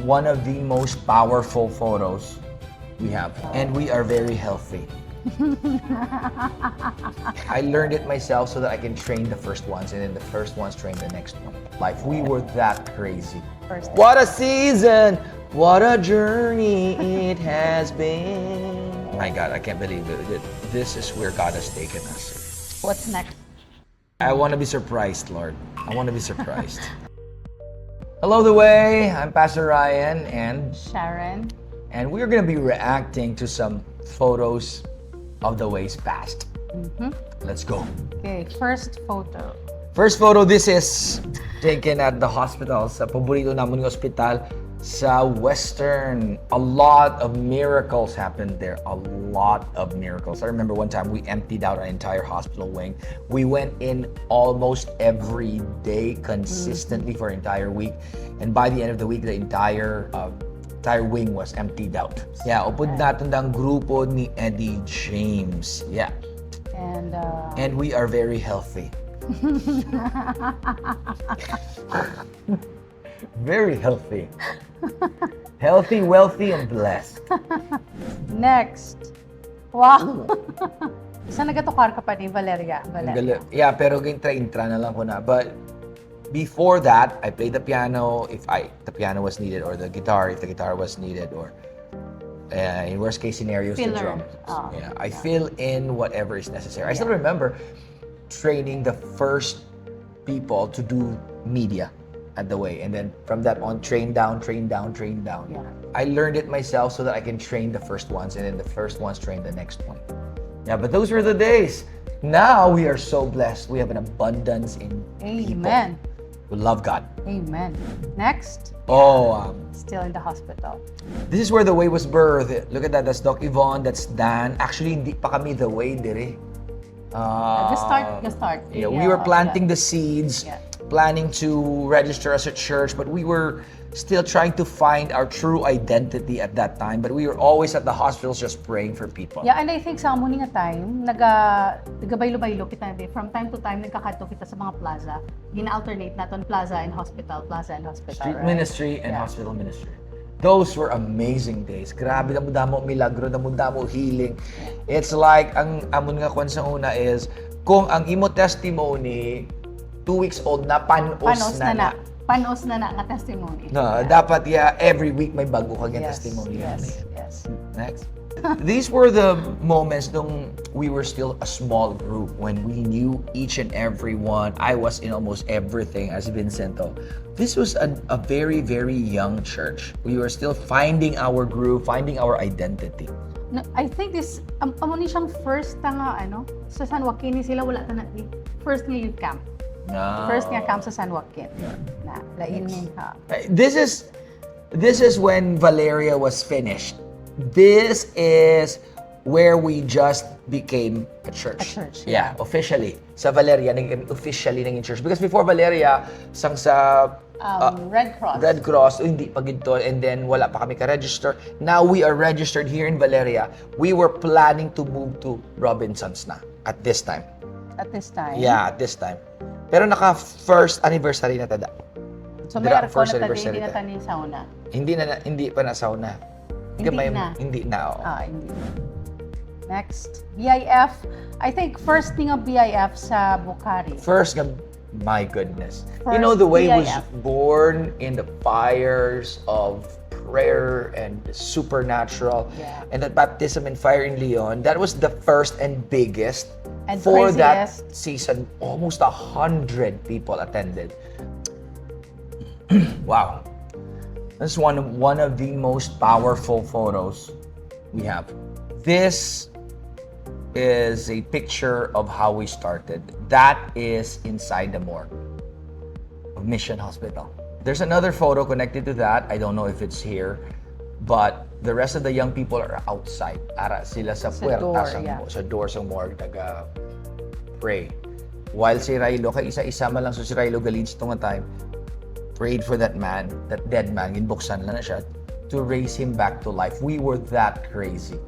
one of the most powerful photos we have. And we are very healthy. I learned it myself so that I can train the first ones, and then the first ones train the next one. Life, we were that crazy. What a season! What a journey it has been. My God, I can't believe it. This is where God has taken us. What's next? I want to be surprised, Lord. I want to be surprised. Hello, The Way. I'm Pastor Ryan, and Sharon. we're going to be reacting to some photos of The Way's past. Let's go. Okay, first photo. First photo, this is taken at the hospital, sa paborito naming hospital sa Western. A lot of miracles happened there. A lot of miracles. I remember one time we emptied out our entire hospital wing. We went in almost every day consistently for an entire week. And by the end of the week, the entire wing was emptied out. Yeah, upod natin ang grupo ni Eddie James. Yeah. And we are very healthy. Very healthy. Healthy, wealthy, and blessed. Next. Wow. Saan nagatukar ka pa ni Valeria? Yeah, pero intra na lang ko na. But before that, I played the piano if the piano was needed, or the guitar if the guitar was needed, or in worst case scenarios, the drums. I fill in whatever is necessary. I still remember training the first people to do media at The Way, and then from that on, train down. Yeah. I learned it myself so that I can train the first ones, and then the first ones train the next one. Yeah, but those were the days. Now we are so blessed. We have an abundance in Amen. people who love God. Amen. Next. Still in the hospital. This is where The Way was birthed. Look at that. That's Doc Yvonne. That's Dan. Actually, hindi pa kami The Way, dire. Just start. Yeah, we were planting the seeds, planning to register as a church, but we were still trying to find our true identity at that time. But we were always at the hospitals just praying for people. Yeah, and I think sa amo nga time, nagabaylo-baylo kita. From time to time, nagkakato kita sa mga plaza. Gina-alternate natin plaza and hospital. Street right? ministry and hospital ministry. Those were amazing days. Grabe, damo milagro, damo healing. It's like, ang amon nga kwan sa una is, kung ang imo testimony, 2 weeks old na, panos na. Panos na nga testimony. No, dapat every week may bago kang testimony. Yes. Next. These were the moments when we were still a small group, when we knew each and every one. I was in almost everything as Vincento. This was a very, very young church. We were still finding our groove, finding our identity. No, I think this, amo ni siyang first nga, sa San Joaquin, sila wala na first nga youth camp. First nga camp sa San Joaquin. This is when Valeria was finished. This is where we just became a church. Yeah, officially. Sa Valeria, officially naging church. Because before Valeria, sang sa Red Cross. Red Cross, hindi pa ginto, and then wala pa kami ka-register. Now we are registered here in Valeria. We were planning to move to Robinsons na at this time. At this time? Yeah, at this time. Pero naka-first anniversary na tada. So may arko na tadi, hindi na tani sauna? Hindi pa na sauna. Hindi na. Hindi. Next, BIF. I think first thing of BIF sa Bukhari. First, my goodness. The Way was born in the fires of prayer and supernatural. Yeah. And that baptism in fire in Leon, that was the first and biggest. And for craziest. That season, almost 100 people attended. Wow. This is one of the most powerful photos we have. This is a picture of how we started. That is inside the morgue of Mission Hospital. There's another photo connected to that. I don't know if it's here, but the rest of the young people are outside. Ara sila sa puerta sa door sa morgue pray. While si Rilo, kay isa-isa man lang si Rilo Galiz itong time, prayed for that man, that dead man, ginbuksan lang na siya, to raise him back to life. We were that crazy.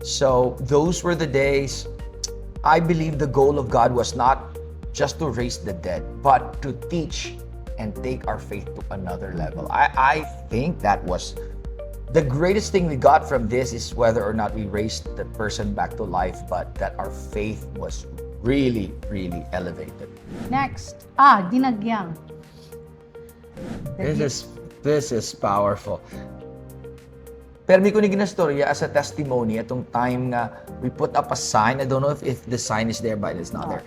So those were the days. I believe the goal of God was not just to raise the dead, but to teach and take our faith to another level. I think that was the greatest thing we got from this, is whether or not we raised the person back to life, but that our faith was really, really elevated. Next, dinagyang. This is powerful. Pero may kunig na storya as a testimony atong time nga we put up a sign. I don't know if the sign is there, but it's not there.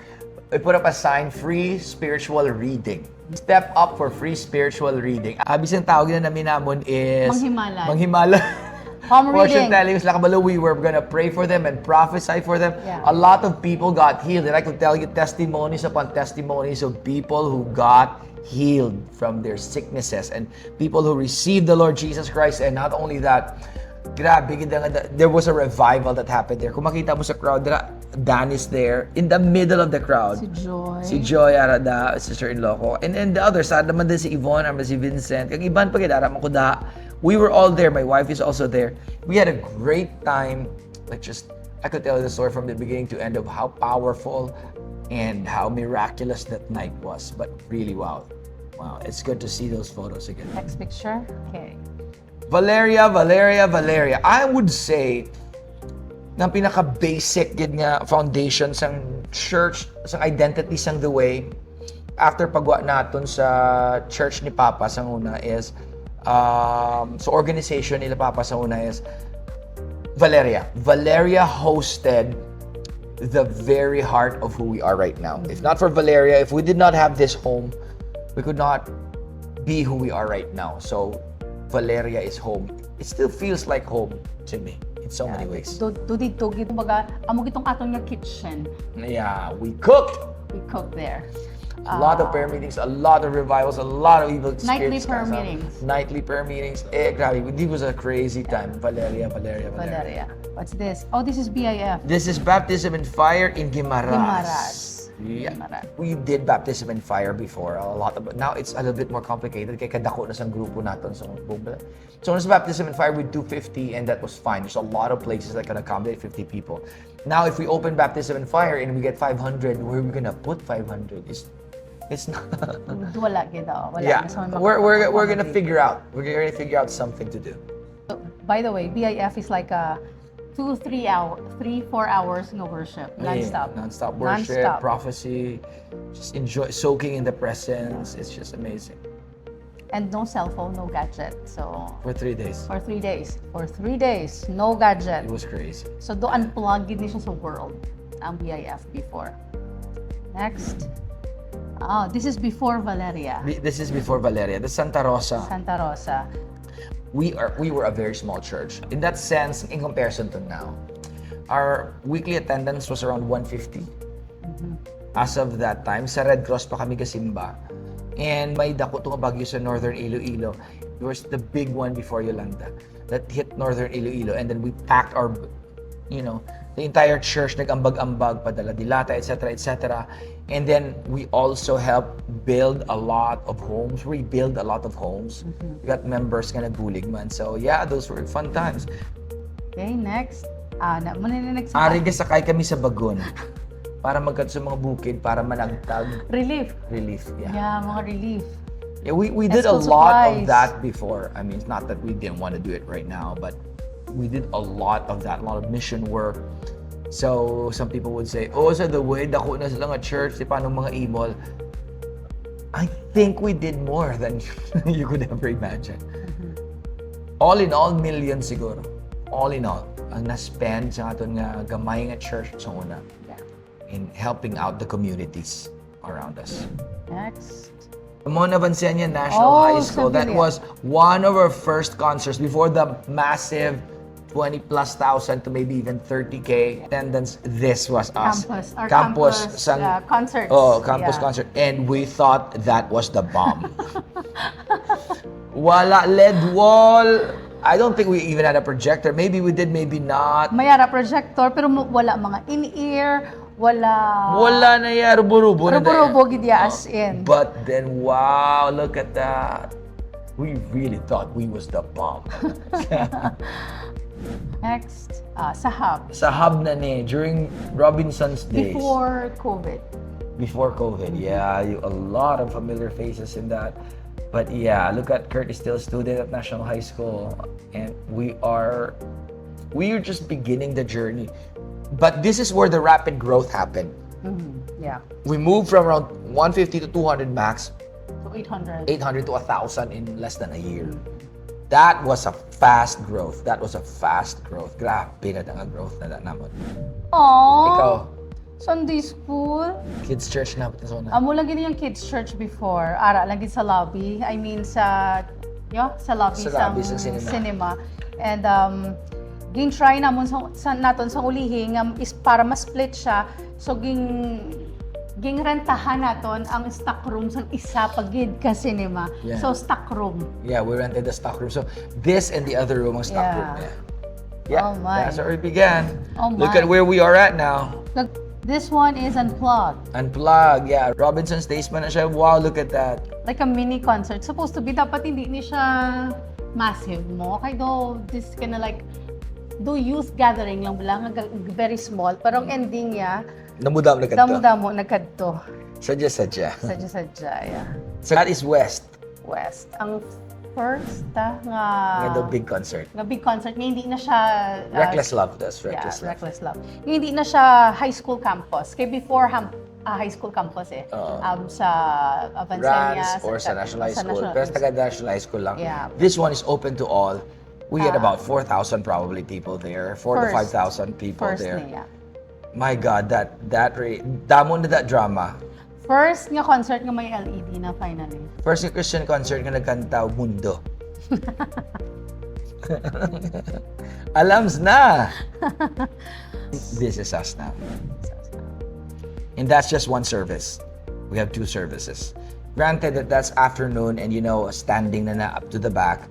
We put up a sign, free spiritual reading. Step up for free spiritual reading. Abis ang tawag na namin namon is Manghimalan. Manghimalan. Home Fortune reading. telling us, Lakabalo, we were gonna pray for them and prophesy for them. Yeah. A lot of people got healed. And I could tell you testimonies upon testimonies of people who got healed from their sicknesses and people who received the Lord Jesus Christ. And not only that, grabe, there was a revival that happened there. Kung makita mo sa crowd, Dan is there in the middle of the crowd. Si Joy Arada, sister-in-law ko. And the other side naman din si Yvonne, ama si Vincent. Kag iban pa kaya mo ko da. We were all there. My wife is also there. We had a great time. I could tell you the story from the beginning to end of how powerful and how miraculous that night was. But really, wow, it's good to see those photos again. Next picture. Okay. Valeria. I would say na pinaka-basic yun nga foundation sang church, sang identity sang The Way. After pagwa naton sa church ni Papa sang una is so organization nila Papa sa una is Valeria. Valeria hosted the very heart of who we are right now. If not for Valeria, if we did not have this home, we could not be who we are right now. So Valeria is home. It still feels like home to me in so many ways. Dito baga amo gitong aton nga kitchen. Yeah, we cooked. We cook there. A lot of prayer meetings, a lot of revivals, a lot of evil spirits. Nightly prayer meetings. Nightly prayer meetings. Grabe, it was a crazy time. Valeria. What's this? Oh, this is BIF. This is Baptism in Fire in Guimaras. Yeah. Guimaras. We did Baptism in Fire before. Now it's a little bit more complicated. Kaya kadako na sa grupo natin sa buong. So when it's Baptism in Fire, we do 50 and that was fine. There's a lot of places that can accommodate 50 people. Now if we open Baptism in Fire and we get 500, where are we gonna put 500? It's not. Wala gida. Wala. Yeah, we're gonna figure out. We're gonna figure out something to do. So, by the way, BIF is like a 3-4 hours no worship, non-stop. Yeah, non-stop worship, Non-stop. prophecy, just enjoy soaking in the presence. It's just amazing. And no cell phone, no gadget. So For 3 days. for 3 days. For 3 days, no gadget. It was crazy. So do unplug din siya sa world ang BIF before. Next. Oh, this is before Valeria. This is before Valeria. The Santa Rosa. Santa Rosa. We were a very small church. In that sense, in comparison to now, our weekly attendance was around 150. As of that time, sa Red Cross pa kami kasimba. And may dako itong bagyo sa Northern Iloilo. It was the big one before Yolanda that hit Northern Iloilo. And then we packed our, the entire church, nag-ambag-ambag, padala dilata, etc., etc. And then we also helped build a lot of homes, rebuild a lot of homes. We got members nga nagbulig man. So yeah, those were fun times. Okay, next. Next. Ari sakay kami sa bagon para magkat sa mga bukid, para managtag. Relief. Yeah. Mga relief. Yeah, we did a School lot of supplies. that before. I mean, it's not that we didn't want to do it right now, but we did a lot of that, a lot of mission work. So, some people would say, sa The Way, dako na sila nga church, di paano mga imol. I think we did more than you could ever imagine. All in all, millions siguro. All in all, ang na-spend sa aton nga gamay nga church sa una in helping out the communities around us. Next. Mona Vansenia National High sa School. That Villa. was one of our first concerts before the massive 20+ thousand to maybe even 30K attendance. This was us. Campus sang- concerts. Oh, campus Yeah. concert. And we thought that was the bomb. Wala LED wall. I don't think we even had a projector. Maybe we did, maybe not. Mayara projector, pero wala mga in-ear, Wala na yan. Rubo-rubo na Rubo-rubo gid ya, as in. But then, wow, look at that. We really thought we was the bomb. Next, sa hub. Sa hub na ni, during Robinson's days. Before COVID. Before COVID, yeah, a lot of familiar faces in that. But yeah, look at Kurt is still a student at National High School, and we are just beginning the journey. But this is where the rapid growth happened. Yeah. We moved from around 150 to 200 max, So 800. 800 to 1,000 in less than a year. That was a fast growth. Grabe na nga growth na naman. Aww. Ikaw, Sunday school. kids church na ito na. Amo lang gini yung kids church before. Ara lang gid sa lobby. I mean sa lobby Sa sa lobby sa cinema. cinema. And ging try namon naton sa ulihi nga is para ma-split siya. So ging rentahan naton ang stock room sa isa pagid ka cinema. Yeah. So stock room. Yeah, we rented the stock room. So this and the other room ang stock Yeah. room. Yeah, Oh my. that's where we began. Oh Look my. at where we are at now. This one is unplugged. Unplugged, yeah. Robinson's Basement na siya. Wow, look at that. Like a mini concert. Supposed to be, dapat hindi ni siya massive mo. Okay, though, this kinda like, do youth gathering lang very small. Pero ang ending niya, Namudam na kadto. damo-damo, nagkadto. Sadya. Sadya, yeah. So that is West. West. Ang first, nga The big concert. big concert, nga hindi na siya... Reckless Love does. Yeah, Reckless Love. Reckless Love. Nga hindi na siya high school campus. Kaya before, high school campus sa Avancenia. Rans or sa National High School. Pero High taga National High School lang. Yeah. This one is open to all. We had about 4,000 probably people there. 4 to First. 5,000 people First there. niya. My God, damo na that drama. First nga concert nga may LED na finally. First yung Christian concert nga nagkanta Mundo. Alams na! This is us now. And that's just one service. We have 2 services. Granted that that's afternoon and standing na up to the back.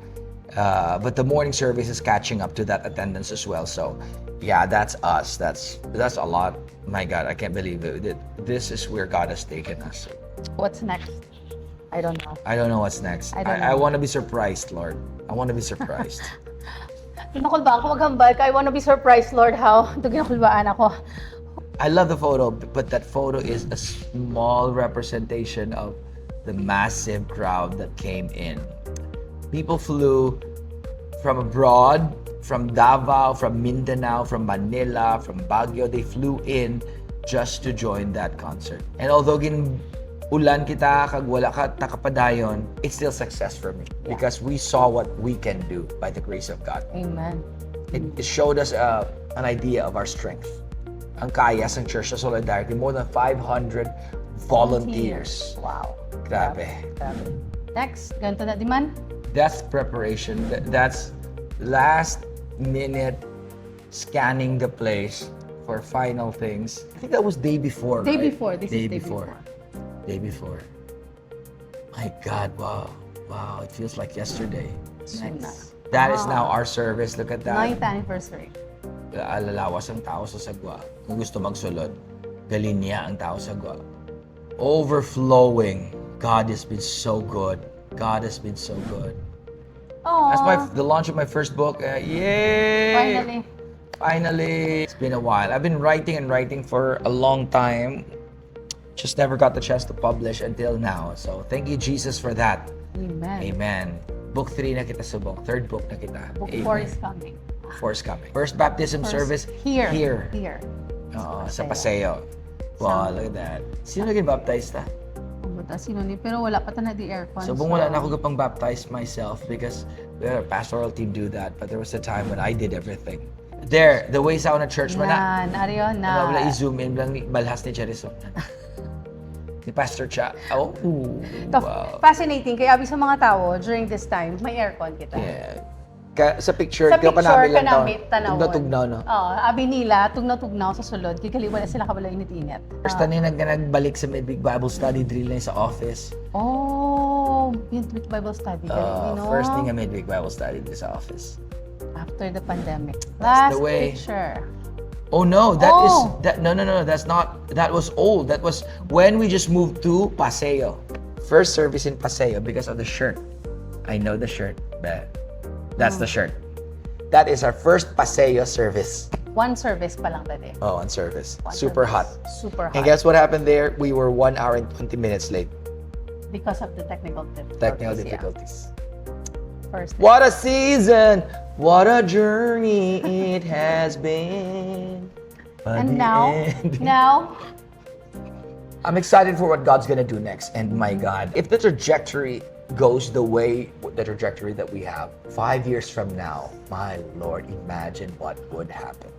But the morning service is catching up to that attendance as well. So yeah, that's us. That's a lot. My God, I can't believe it. This is where God has taken us. What's next? I don't know. I don't know what's next. I don't I know. want to be surprised, Lord. I want to be surprised. Nakulbaan ko maghambal ka. I wanna be surprised, Lord, how? Ito ginakulbaan ako. I love the photo, but that photo is a small representation of the massive crowd that came in. People flew from abroad, from Davao, from Mindanao, from Manila, from Baguio. They flew in just to join that concert. And although ulan kita, kag wala ka takapadayon, it's still success for me. Yeah. Because we saw what we can do by the grace of God. Amen. It showed us an idea of our strength. Ang kaya sa Church of Solidarity, more than 500 volunteers. Wow. Grabe. Grabe. Next, ganito na, Diman? That's preparation. That's last minute scanning the place for final things. I think that was day before, Day right? before. This is day before. Day before. My God, wow. Wow, it feels like yesterday. Nice. That is now our service. Look at that. 9th anniversary. Alalawas ang tao sa sagwa. Kung gusto magsulod, galinya ang tao sa sagwa. Overflowing. God has been so good. God has been so good. Oh. That's the launch of my first book. Yay! Finally. It's been a while. I've been writing for a long time. Just never got the chance to publish until now. So thank you, Jesus, for that. Amen. Amen. Book 3 na kita subong. 3rd book na kita. Book Amen. 4 is coming. 4 is coming. First baptism service Here. Here. Sa Sa Paseo. Wow, look at that. Sino naging baptized ta? Pumunta, sino ni? Pero wala pa ta na di aircon. So, wala na ako kapang baptize myself because we had a pastoral team do that. But there was a time when I did everything. There, the way sa na church mo na. Naryo na. Wala i-zoom in lang ni balhas ni Cherison. Ni Pastor Cha. Oh, wow. Fascinating. Kaya abi sa mga tao, during this time, may aircon kita. Yeah. Sa picture, Sa kaya picture, lang kanamit, tanawon. Tugnaw, no? Oo, abi nila, tugnaw sa sulod. Kaya wala sila kabala init-init. First time nagbalik sa Midweek Bible Study drill na sa office. Oh, Midweek Bible Study. First thing nga Midweek Bible Study drill sa office. After the pandemic. That's Last the way. picture. Oh no, no, that's not, that was old. That was when we just moved to Paseo. First service in Paseo because of the shirt. I know the shirt, but that's the shirt. That is our first Paseo service. One service pa lang today. Oh, on service. One Super service. hot. Super hot. And guess what happened there? We were 1 hour and 20 minutes late. Because of the technical difficulties. Technical yeah. difficulties. First day. What a season! What a journey it has been. But And the end- now, I'm excited for what God's gonna do next. And my God, if the trajectory goes the way, the trajectory that we have, 5 years from now, my Lord, imagine what would happen.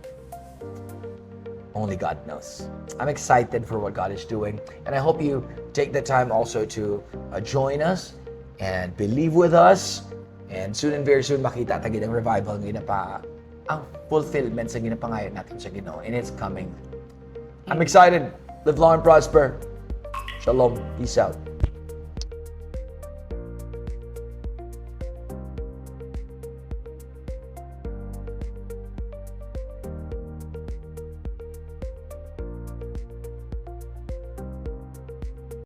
Only God knows. I'm excited for what God is doing. And I hope you take the time also to join us and believe with us. And soon and very soon, makita tayo ng revival ng ginapa, ang fulfillment sa ginapangayon natin sa Ginoo. And it's coming. I'm excited. Live long and prosper. Shalom. Peace out.